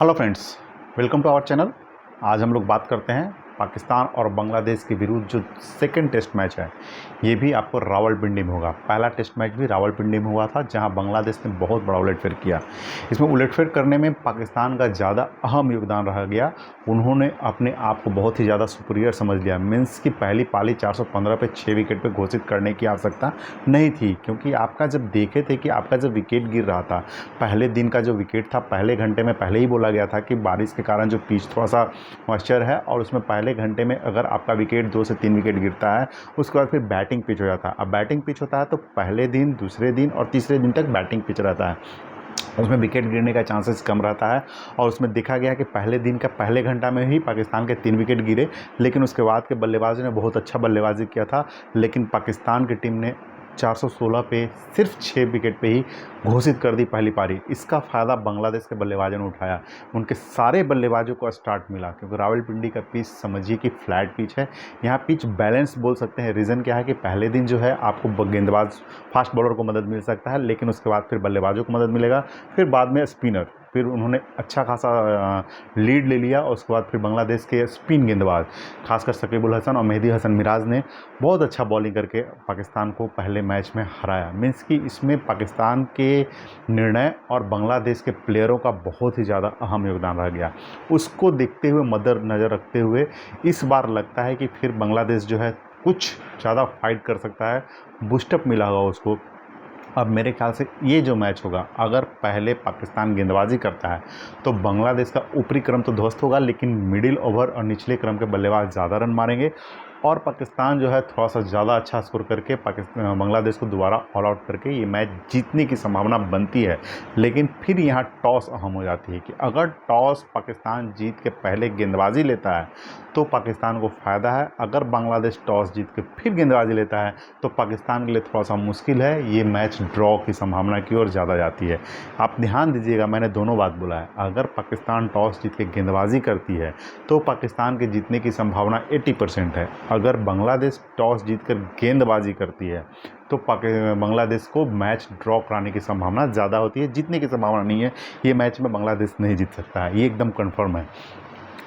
Hello friends, welcome to our channel. आज हम लोग बात करते हैं पाकिस्तान और बांग्लादेश के विरुद्ध जो सेकंड टेस्ट मैच है, ये भी आपको रावलपिंडी में होगा। पहला टेस्ट मैच भी रावलपिंडी में हुआ था, जहां बांग्लादेश ने बहुत बड़ा उलटफेर किया। इसमें उलटफेर करने में पाकिस्तान का ज़्यादा अहम योगदान रह गया। उन्होंने अपने आप को बहुत ही ज़्यादा सुपीरियर समझ लिया। मीन्स की पहली पाली 415 पे 6 विकेट पे घोषित करने की आवश्यकता नहीं थी, क्योंकि आपका जब देखे थे कि आपका जब विकेट गिर रहा था, पहले दिन का जो विकेट था, पहले घंटे में पहले ही बोला गया था कि बारिश के कारण जो पिच थोड़ा सा मॉइस्चर है और उसमें पहले घंटे में अगर आपका विकेट 2 से 3 विकेट गिरता है, उसके बाद फिर बैटिंग पिच हो जाता है। अब बैटिंग पिच होता है तो पहले दिन, दूसरे दिन और तीसरे दिन तक बैटिंग पिच रहता है, उसमें विकेट गिरने का चांसेस कम रहता है। और उसमें देखा गया कि पहले दिन का पहले घंटा में ही पाकिस्तान के 3 विकेट गिरे, लेकिन उसके बाद के बल्लेबाजों ने बहुत अच्छा बल्लेबाजी किया था। लेकिन पाकिस्तान की टीम ने 416 पे सिर्फ 6 विकेट पे ही घोषित कर दी पहली पारी। इसका फ़ायदा बांग्लादेश के बल्लेबाजों ने उठाया। उनके सारे बल्लेबाजों को स्टार्ट मिला, क्योंकि रावलपिंडी का पिच समझिए कि फ्लैट पिच है। यहाँ पिच बैलेंस बोल सकते हैं। रीज़न क्या है कि पहले दिन जो है आपको गेंदबाज फास्ट बॉलर को मदद मिल सकता है, लेकिन उसके बाद फिर बल्लेबाजों को मदद मिलेगा, फिर बाद में स्पिनर। फिर उन्होंने अच्छा खासा लीड ले लिया और उसके बाद फिर बांग्लादेश के स्पिन गेंदबाज, खासकर शकीबुल हसन और मेहदी हसन मिराज ने बहुत अच्छा बॉलिंग करके पाकिस्तान को पहले मैच में हराया। मीन्स कि इसमें पाकिस्तान के निर्णय और बांग्लादेश के प्लेयरों का बहुत ही ज़्यादा अहम योगदान रह गया। उसको देखते हुए, मद्देनज़र रखते हुए इस बार लगता है कि फिर बांग्लादेश जो है कुछ ज़्यादा फाइट कर सकता है, बूस्टअप मिला होगा उसको। अब मेरे ख्याल से ये जो मैच होगा, अगर पहले पाकिस्तान गेंदबाजी करता है तो बांग्लादेश का ऊपरी क्रम तो ध्वस्त होगा, लेकिन मिडिल ओवर और निचले क्रम के बल्लेबाज ज़्यादा रन मारेंगे और पाकिस्तान जो है थोड़ा सा ज़्यादा अच्छा स्कोर करके बांग्लादेश को दोबारा ऑल आउट करके ये मैच जीतने की संभावना बनती है। लेकिन फिर यहाँ टॉस अहम हो जाती है कि अगर टॉस पाकिस्तान जीत के पहले गेंदबाजी लेता है तो पाकिस्तान को फ़ायदा है। अगर बांग्लादेश टॉस जीत के फिर गेंदबाजी लेता है तो पाकिस्तान के लिए थोड़ा सा मुश्किल है। ये मैच ड्रॉ की संभावना की ओर ज़्यादा जाती है। आप ध्यान दीजिएगा, मैंने दोनों बात बोला है। अगर पाकिस्तान टॉस जीत के गेंदबाजी करती है तो पाकिस्तान के जीतने की संभावना 80% है। अगर बांग्लादेश टॉस जीतकर गेंदबाजी करती है तो बांग्लादेश को मैच ड्रॉ कराने की संभावना ज़्यादा होती है। जीतने की संभावना नहीं है। ये मैच में बांग्लादेश नहीं जीत सकता है, ये एकदम कंफर्म है।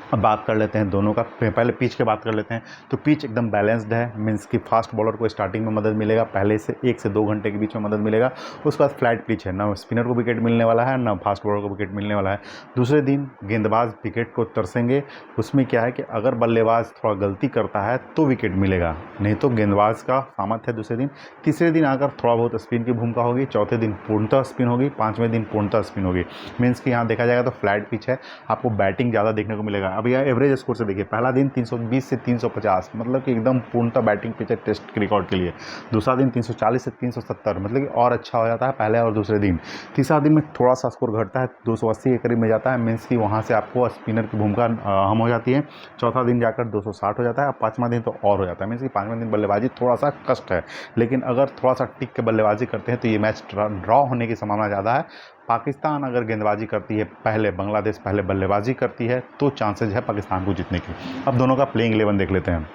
अब बात कर लेते हैं दोनों का। पहले पिच की बात कर लेते हैं तो पिच एकदम बैलेंस्ड है। मीन्स कि फास्ट बॉलर को स्टार्टिंग में मदद मिलेगा, पहले से 1 से 2 घंटे के बीच में मदद मिलेगा। उसके बाद फ्लैट पिच है, ना स्पिनर को विकेट मिलने वाला है, ना फास्ट बॉलर को विकेट मिलने वाला है। दूसरे दिन गेंदबाज विकेट को तरसेंगे। उसमें क्या है कि अगर बल्लेबाज थोड़ा गलती करता है तो विकेट मिलेगा, नहीं तो गेंदबाज का सामर्थ्य है दूसरे दिन। तीसरे दिन अगर थोड़ा बहुत स्पिन की भूमिका होगी, चौथे दिन पूर्णतः स्पिन होगी, पाँचवें दिन पूर्णतः स्पिन होगी। मीन्स कि यहाँ देखा जाएगा तो फ्लैट पिच है, आपको बैटिंग ज़्यादा देखने को मिलेगा। अब यह एवरेज स्कोर से देखिए, पहला दिन 320 से 350, मतलब कि एकदम पूर्णतः बैटिंग पिच है टेस्ट रिकॉर्ड के लिए। दूसरा दिन 340 से 370, मतलब कि और अच्छा हो जाता है पहले और दूसरे दिन। तीसरा दिन में थोड़ा सा स्कोर घटता है, 280 के करीब में जाता है। मीन्स कि वहाँ से आपको स्पिनर की भूमिका अहम हो जाती है। चौथा दिन जाकर 260 हो जाता है। अब पाँचवा दिन तो और हो जाता है। मीन्स कि पाँचवें दिन बल्लेबाजी थोड़ा सा कष्ट है, लेकिन अगर थोड़ा सा टिक के बल्लेबाजी करते हैं तो ये मैच ड्रॉ होने की संभावना ज़्यादा है। पाकिस्तान अगर गेंदबाजी करती है पहले, बांग्लादेश पहले बल्लेबाजी करती है, तो चांसेस है पाकिस्तान को जीतने की। अब दोनों का प्लेइंग 11 देख लेते हैं।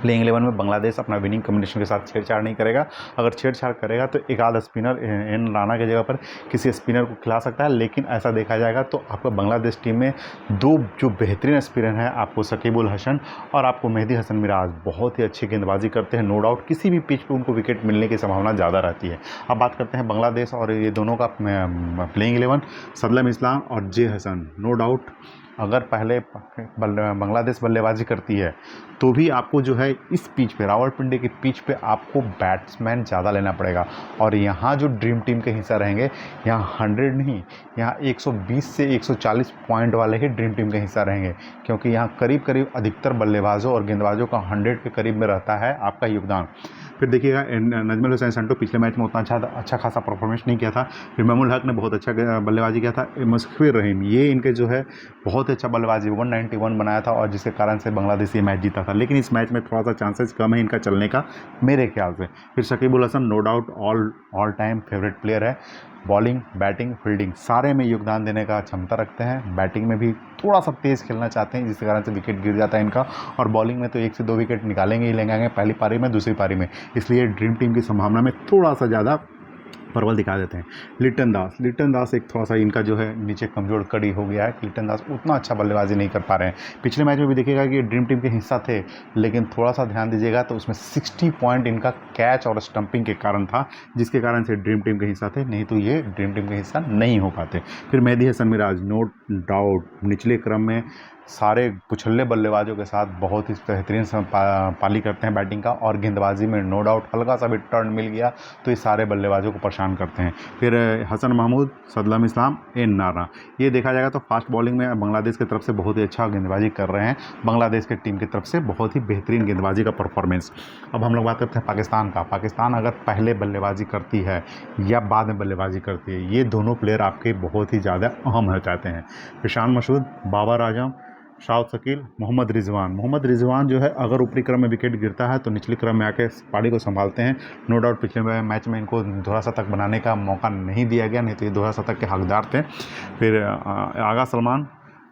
प्लेइंग 11 में बांग्लादेश अपना विनिंग कॉम्बिनेशन के साथ छेड़छाड़ नहीं करेगा। अगर छेड़छाड़ करेगा तो एक आध स्पिनर एन राणा की जगह पर किसी स्पिनर को खिला सकता है। लेकिन ऐसा देखा जाएगा तो आपको बांग्लादेश टीम में 2 जो बेहतरीन स्पिनर हैं, आपको शकीबुल हसन और आपको मेहदी हसन मिराज, बहुत ही अच्छी गेंदबाजी करते हैं। नो डाउट किसी भी पिच पर उनको विकेट मिलने की संभावना ज़्यादा रहती है। अब बात करते हैं बांग्लादेश और ये दोनों का प्लेइंग 11। सदलम इस्लाम और जे हसन। नो डाउट अगर पहले बांग्लादेश बल्लेबाजी करती है तो भी आपको जो है इस पिच पे, रावलपिंडी की पिच पे, आपको बैट्समैन ज़्यादा लेना पड़ेगा। और यहाँ जो ड्रीम टीम के हिस्सा रहेंगे, यहाँ 100 नहीं, यहाँ 120 से 140 पॉइंट वाले ही ड्रीम टीम के हिस्सा रहेंगे, क्योंकि यहाँ करीब करीब अधिकतर बल्लेबाजों और गेंदबाजों का 100 के करीब में रहता है आपका योगदान। फिर देखिएगा नजमुल हुसैन संटो पिछले मैच में उतना अच्छा खासा परफॉर्मेंस नहीं किया था। इमामुल हक ने बहुत अच्छा बल्लेबाजी किया था। मुशफिकुर रहीम, ये इनके जो है बहुत अच्छा बल्लेबाजी 191 बनाया था, और जिसके कारण से बांग्लादेश ये मैच जीता था। लेकिन इस मैच में थोड़ा सा चांसेस कम है इनका चलने का, मेरे ख्याल से। फिर Shakibul Hasan no doubt all time favourite player है। बॉलिंग, बैटिंग, फील्डिंग सारे में योगदान देने का क्षमता रखते हैं। बैटिंग में भी थोड़ा सा तेज़ खेलना चाहते हैं, जिसके कारण से विकेट गिर जाता है इनका। और बॉलिंग में तो 1 से 2 विकेट निकालेंगे ही लेंगे पहली पारी में, दूसरी पारी में। इसलिए ड्रीम टीम की संभावना में थोड़ा सा ज़्यादा परवल दिखा देते हैं। लिटन दास एक थोड़ा सा इनका जो है नीचे कमज़ोर कड़ी हो गया है। लिटन दास उतना अच्छा बल्लेबाजी नहीं कर पा रहे हैं। पिछले मैच में भी देखिएगा कि ड्रीम टीम के हिस्सा थे, लेकिन थोड़ा सा ध्यान दीजिएगा तो उसमें 60 पॉइंट इनका कैच और स्टंपिंग के कारण था, जिसके कारण से ड्रीम टीम के हिस्सा थे, नहीं तो ये ड्रीम टीम के हिस्सा नहीं हो पाते। फिर मेहदी हसन मिराज, नो डाउट निचले क्रम में सारे पुछल्ले बल्लेबाजों के साथ बहुत ही बेहतरीन पाली करते हैं बैटिंग का, और गेंदबाजी में नो डाउट हल्का सा भी टर्न मिल गया तो ये सारे बल्लेबाजों को परेशान करते हैं। फिर हसन महमूद, सदलम इस्लाम, एन नारा, ये देखा जाएगा तो फास्ट बॉलिंग में बांग्लादेश की तरफ से बहुत ही अच्छा गेंदबाजी कर रहे हैं। बांग्लादेश की टीम की तरफ से बहुत ही बेहतरीन गेंदबाजी का परफॉर्मेंस। अब हम लोग बात करते हैं पाकिस्तान का। पाकिस्तान अगर पहले बल्लेबाजी करती है या बाद में बल्लेबाजी करती है, ये दोनों प्लेयर आपके बहुत ही ज़्यादा अहम हो जाते हैं। ईशान मसूद, बाबर आजम, शाहिद शकील, मोहम्मद रिजवान जो है अगर ऊपरी क्रम में विकेट गिरता है तो निचले क्रम में आके पारी को संभालते हैं। नो डाउट पिछले मैच में इनको दोहरा शतक बनाने का मौका नहीं दिया गया, नहीं तो ये दोहरा शतक के हकदार थे। फिर आगा सलमान,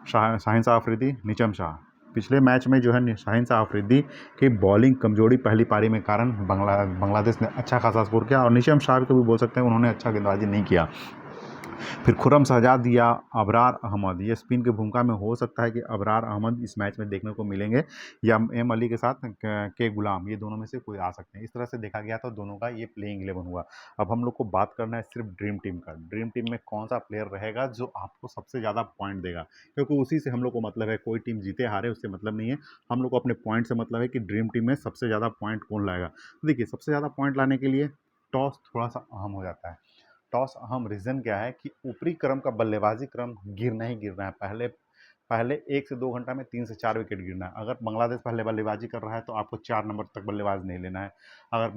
शाहीन शाह अफरीदी, निचम शाह। पिछले मैच में जो है शाहीन शाह अफरीदी की बॉलिंग कमजोरी पहली पारी में कारण बांग्लादेश ने अच्छा खासा स्कोर किया, और निचम शाह को भी बोल सकते हैं उन्होंने अच्छा गेंदबाजी नहीं किया। फिर खुर्रम शहजाद या अबरार अहमद, ये स्पिन की भूमिका में हो सकता है कि अबरार अहमद इस मैच में देखने को मिलेंगे, या एम अली के साथ के गुलाम, ये दोनों में से कोई आ सकते हैं। इस तरह से देखा गया तो दोनों का ये प्लेइंग 11 हुआ। अब हम लोग को बात करना है सिर्फ ड्रीम टीम का। ड्रीम टीम में कौन सा प्लेयर रहेगा जो आपको सबसे ज़्यादा पॉइंट देगा, क्योंकि उसी से हम लोग को मतलब है। कोई टीम जीते हारे उससे मतलब नहीं है, हम लोग को अपने पॉइंट से मतलब है कि ड्रीम टीम में सबसे ज़्यादा पॉइंट कौन लाएगा। तो देखिए, सबसे ज़्यादा पॉइंट लाने के लिए टॉस थोड़ा सा अहम हो जाता है। टॉस अहम रीज़न क्या है कि ऊपरी क्रम का बल्लेबाजी क्रम गिरना ही गिरना है। पहले पहले 1 से 2 घंटा में 3 से 4 विकेट गिरना है। अगर बांग्लादेश पहले बल्लेबाजी कर रहा है तो आपको 4 नंबर तक बल्लेबाज नहीं लेना है। अगर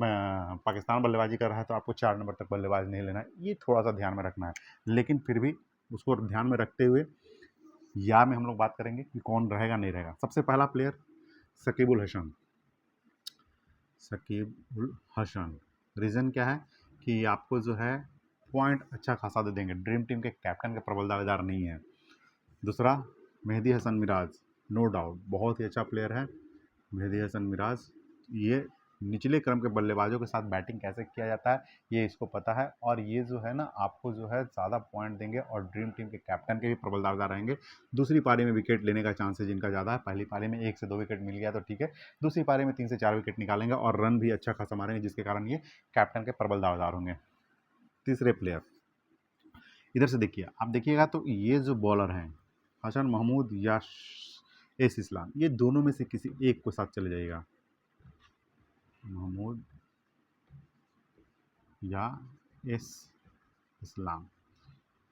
पाकिस्तान बल्लेबाजी कर रहा है तो आपको 4 नंबर तक बल्लेबाज नहीं लेना है। ये थोड़ा-सा ध्यान में रखना है। लेकिन फिर भी उसको ध्यान में रखते हुए या में हम लोग बात करेंगे कि कौन रहेगा, नहीं रहेगा। सबसे पहला प्लेयर शकीबुल हसन। रीज़न क्या है कि आपको जो है पॉइंट अच्छा खासा दे देंगे। ड्रीम टीम के कैप्टन के प्रबल दावेदार नहीं है। दूसरा, मेहदी हसन मिराज, नो डाउट बहुत ही अच्छा प्लेयर है मेहदी हसन मिराज। ये निचले क्रम के बल्लेबाजों के साथ बैटिंग कैसे किया जाता है ये इसको पता है, और ये जो है ना आपको जो है ज़्यादा पॉइंट देंगे, और ड्रीम टीम के कैप्टन के भी प्रबल दावेदार रहेंगे। दूसरी पारी में विकेट लेने का चांसेज इनका ज़्यादा है। पहली पारी में 1 से 2 विकेट मिल गया तो ठीक है, दूसरी पारी में 3 से 4 विकेट निकालेंगे और रन भी अच्छा खासा मारेंगे, जिसके कारण ये कैप्टन के प्रबल दावेदार होंगे। तीसरे प्लेयर, इधर से देखिए, आप देखिएगा तो ये जो बॉलर हैं हसन महमूद या एस इस्लाम, ये दोनों में से किसी एक को साथ चले जाइएगा। महमूद या एस इस्लाम,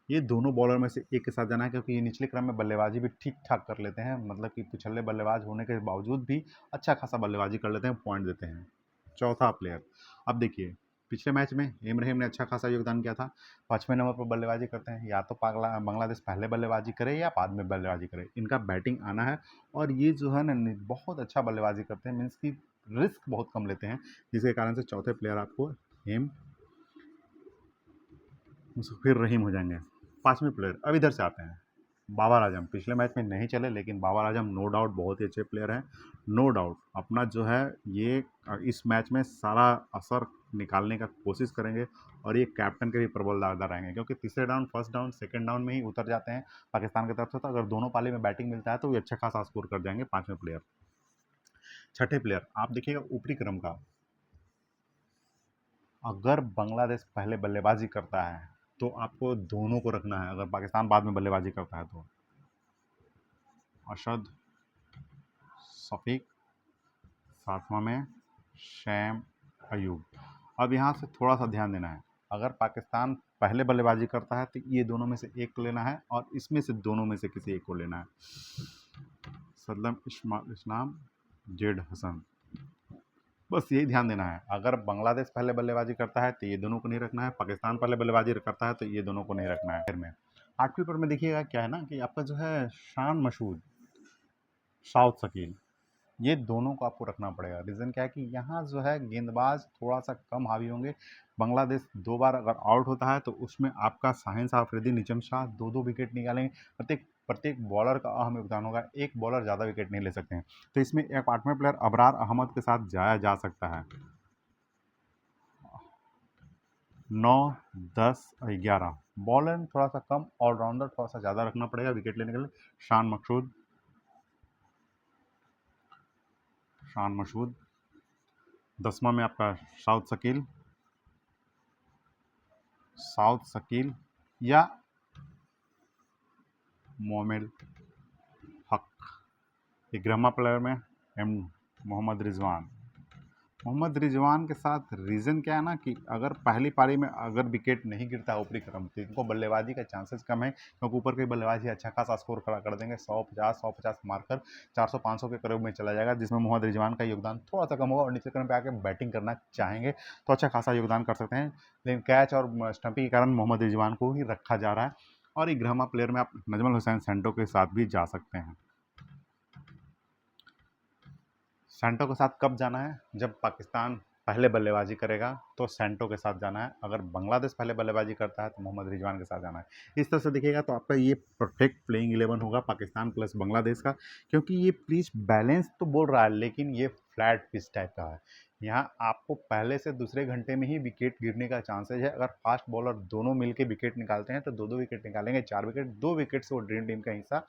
ये दोनों बॉलर में से एक के साथ जाना है, क्योंकि ये निचले क्रम में बल्लेबाजी भी ठीक ठाक कर लेते हैं। मतलब कि पिछले बल्लेबाज होने के बावजूद भी अच्छा खासा बल्लेबाजी कर लेते हैं, पॉइंट देते हैं। चौथा प्लेयर, अब देखिए पिछले मैच में इब्राहिम ने अच्छा खासा योगदान किया था। 5वें नंबर पर बल्लेबाजी करते हैं। या तो बांग्लादेश पहले बल्लेबाजी करे या बाद में बल्लेबाजी करे, इनका बैटिंग आना है, और ये जो है ना बहुत अच्छा बल्लेबाजी करते हैं। मीन्स की रिस्क बहुत कम लेते हैं, जिसके कारण से चौथे प्लेयर आपको मुशफिर रहीम हो जाएंगे। 5वें प्लेयर, अब इधर से आते हैं बाबर आजम। पिछले मैच में नहीं चले, लेकिन बाबर आजम नो डाउट बहुत ही अच्छे प्लेयर हैं। नो डाउट अपना जो है ये इस मैच में सारा असर निकालने का कोशिश करेंगे, और ये कैप्टन के भी प्रबल दावेदार रहेंगे, क्योंकि तीसरे down, first down, second down में ही उतर जाते हैं पाकिस्तान की तरफ से। तो अगर दोनों पाली में बैटिंग मिलता है तो ये अच्छा खासा स्कोर कर जाएंगे 5वें प्लेयर। छठे प्लेयर, आप देखिएगा ऊपरी क्रम का, अगर बांग्लादेश पहले बल्लेबाजी करता है तो आपको दोनों को रखना है। अगर पाकिस्तान बाद में बल्लेबाजी करता है तो अरशद शफीक, 7वां में शैम अयूब। अब यहाँ से थोड़ा सा ध्यान देना है, अगर पाकिस्तान पहले बल्लेबाजी करता है तो ये दोनों में से एक को लेना है, और इसमें से दोनों में से किसी एक को लेना है। सदलम इस्लाम, जेड हसन, बस यही ध्यान देना है। अगर बांग्लादेश पहले बल्लेबाजी करता है तो ये दोनों को नहीं रखना है, पाकिस्तान पहले बल्लेबाजी करता है तो ये दोनों को नहीं रखना है। फिर में 8वीं पर में देखिएगा क्या है ना कि आपका जो है शान मसूद, शाहिद शकील, ये दोनों को आपको रखना पड़ेगा। रीज़न क्या है कि यहाँ जो है गेंदबाज थोड़ा सा कम हावी होंगे। बांग्लादेश 2 बार अगर आउट होता है तो उसमें आपका शाहीन शाह अफरीदी, निचम शाह 2-2 विकेट निकालेंगे। प्रत्येक प्रत्येक बॉलर का अहम योगदान होगा। एक बॉलर ज़्यादा विकेट नहीं ले सकते हैं, तो इसमें एक 8वें प्लेयर अबरार अहमद के साथ जाया जा सकता है। 9, 10, 11। बॉलर थोड़ा सा कम, ऑलराउंडर थोड़ा सा ज़्यादा रखना पड़ेगा विकेट लेने के लिए। शान मशहूद। 10वां में आपका साउथ शकील या मोमिल हक। 11वां प्लेयर में एम मोहम्मद रिजवान के साथ रीज़न क्या है ना कि अगर पहली पारी में अगर विकेट नहीं गिरता ऊपरी क्रम तो इनको बल्लेबाजी का चांसेस कम है, क्योंकि ऊपर की बल्लेबाजी अच्छा खासा स्कोर खड़ा कर देंगे। 150 मारकर 400-500 के करीब में चला जाएगा, जिसमें मोहम्मद रिजवान का योगदान थोड़ा सा कम होगा और नीचे क्रम पे आके बैटिंग करना चाहेंगे तो अच्छा खासा योगदान कर सकते हैं। लेकिन कैच और स्टंपिंग के कारण मोहम्मद रिजवान को ही रखा जा रहा है। और 11वां प्लेयर में आप नजमुल हुसैन सेंटो के साथ भी जा सकते हैं। सेंटो के साथ कब जाना है? जब पाकिस्तान पहले बल्लेबाजी करेगा तो सेंटो के साथ जाना है। अगर बांग्लादेश पहले बल्लेबाजी करता है तो मोहम्मद रिजवान के साथ जाना है। इस तरह से देखिएगा तो आपका ये परफेक्ट प्लेइंग 11 होगा पाकिस्तान प्लस बांग्लादेश का, क्योंकि ये पिच बैलेंस तो बोल रहा है लेकिन ये फ्लैट पिच टाइप का है। यहाँ आपको पहले से दूसरे घंटे में ही विकेट गिरने का चांसेज है। अगर फास्ट बॉलर दोनों मिलकर विकेट निकालते हैं तो 2-2 विकेट निकालेंगे, 4 विकेट, 2 विकेट से वो ड्रीम टीम का हिस्सा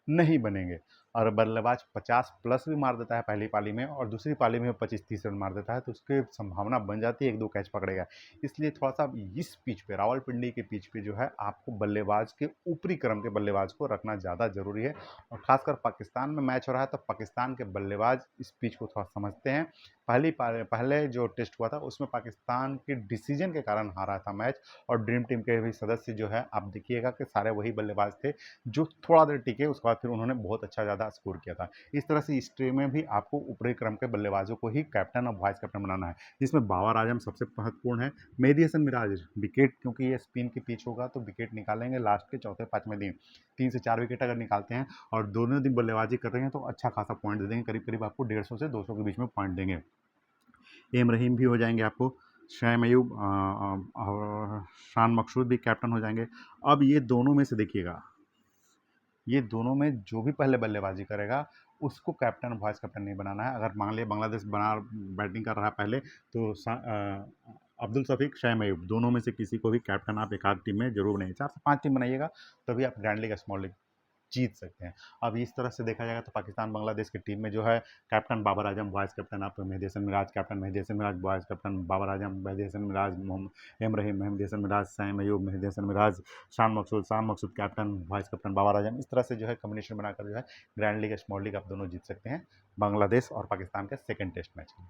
नहीं बनेंगे। और बल्लेबाज 50 प्लस भी मार देता है पहली पाली में और दूसरी पाली में 25-30 रन मार देता है तो उसकी संभावना बन जाती है 1-2 कैच पकड़ेगा। इसलिए थोड़ा सा इस पिच पे, रावलपिंडी के पिच पे जो है आपको बल्लेबाज के ऊपरी क्रम के बल्लेबाज को रखना ज़्यादा ज़रूरी है। और खासकर पाकिस्तान में मैच हो रहा है तो पाकिस्तान के बल्लेबाज इस पिच को थोड़ा समझते हैं। पहले जो टेस्ट हुआ था उसमें पाकिस्तान के डिसीजन के कारण हारा था मैच, और ड्रीम टीम के भी सदस्य जो है आप देखिएगा कि सारे वही बल्लेबाज थे जो थोड़ा देर टिके, उसके बाद फिर उन्होंने बहुत अच्छा ज़्यादा स्कोर किया था। इस तरह से इस ट्रे में भी आपको ऊपरी क्रम के बल्लेबाजों को ही कैप्टन और वाइस कैप्टन बनाना है, जिसमें बाबर आजम सबसे महत्वपूर्ण है। मेहदी हसन मिराज विकेट, क्योंकि ये स्पिन की पिच होगा तो विकेट निकालेंगे लास्ट के चौथे पाँचवें दिन। 3 से 4 विकेट अगर निकालते हैं और दोनों दिन बल्लेबाजी कर रहे हैं तो अच्छा खासा पॉइंट दे देंगे, करीब करीब आपको 150 से 200 के बीच में पॉइंट देंगे। एम रहीम भी हो जाएंगे आपको, शायम अयूब और शान मकसूद भी कैप्टन हो जाएंगे। अब ये दोनों में से देखिएगा, ये दोनों में जो भी पहले बल्लेबाजी करेगा उसको कैप्टन वाइस कैप्टन नहीं बनाना है। अगर मान लिया बांग्लादेश बना बैटिंग कर रहा है पहले तो अब्दुल शफीक, शायम अयूब दोनों में से किसी को भी कैप्टन आप एक आध टीम में जरूर बनाइए। 4 से 5 टीम बनाइएगा तभी आप ग्रैंड लीग, स्मॉल लीग जीत सकते हैं। अब इस तरह से देखा जाएगा तो पाकिस्तान बांग्लादेश की टीम में जो है captain Babar Azam, vice captain आप Mehdi Hasan Miraz, captain Mehdi Hasan Miraz, vice captain Babar Azam, Mehdi Hasan Miraz, Mohammad M Rahim, Mehdi Hasan Miraz, Saim Ayub, Mehdi Hasan Miraz, Shan Masood captain, vice captain Babar Azam. इस तरह से जो है कॉम्बिनेशन बनाकर जो है ग्रैंड लीग, स्मॉल लीग आप दोनों जीत सकते हैं बांग्लादेश और पाकिस्तान के सेकेंड टेस्ट मैच में।